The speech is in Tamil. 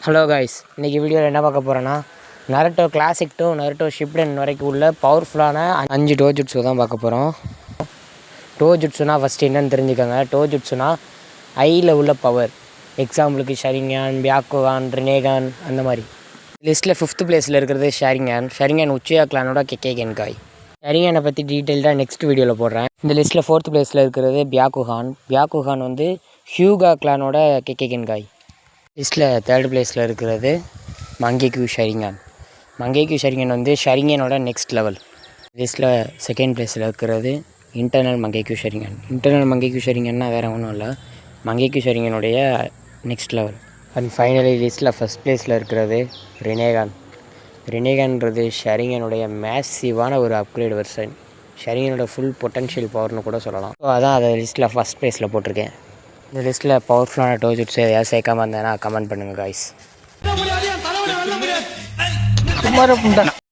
ஹலோ கைஸ், இன்றைக்கி வீடியோவில் என்ன பார்க்க போகிறேன்னா Naruto classic to Naruto Shipton வரைக்கும் உள்ள பவர்ஃபுல்லான 5 டோஜுட்ஸு தான் பார்க்க போகிறோம். டோஜுட்ஸுனா ஃபஸ்ட்டு என்னென்னு தெரிஞ்சுக்கோங்க. டோஜுட்ஸுனா ஐயில் உள்ள பவர். எக்ஸாம்பிளுக்கு ஷரிங்கான், பியாக்குகான், ரினேகான் அந்த மாதிரி. லிஸ்ட்டில் 5th பிளேஸில் இருக்கிறது ஷரிங்கான் உச்சியா கிளானோட கெக்கே கென்காய். ஷரிங்கானை பற்றி டீட்டெயில்டாக நெக்ஸ்ட் வீடியோவில் போடுறேன். இந்த லிஸ்ட்டில் 4th பிளேஸில் இருக்கிறது பியாக்குகான் வந்து ஹியூகா கிளானோட கெக்கே கென்காய். லிஸ்ட்டில் 3rd பிளேஸில் இருக்கிறது மங்கேக்யூ ஷரிங்கான் வந்து ஷரிங்கானோட நெக்ஸ்ட் லெவல். லிஸ்ட்டில் 2nd பிளேஸில் இருக்கிறது இன்டர்னல் மங்கேக்யூ ஷரிங்கான்னா வேறு ஒன்றும் இல்லை, மங்கேக்யூ ஷரிங்கானுடைய நெக்ஸ்ட் லெவல். அண்ட் ஃபைனலி லிஸ்ட்டில் 1st பிளேஸில் இருக்கிறது ரினேகான்றது ஷரிங்கானுடைய மேசிவான ஒரு அப்கிரேட் வெர்ஷன். ஷரிங்கானோட ஃபுல் பொட்டன்ஷியல் பவர்னு கூட சொல்லலாம். ஸோ அதான் அதை லிஸ்ட்டில் 1st பிளேஸில் போட்டிருக்கேன். இந்த லிஸ்ட்டில் பவர்ஃபுல்லான டோஜுட்ஸ் எதையாவது சேர்க்காமல் இருந்தேன்னா கமெண்ட் பண்ணுங்கள் காய்ஸ்.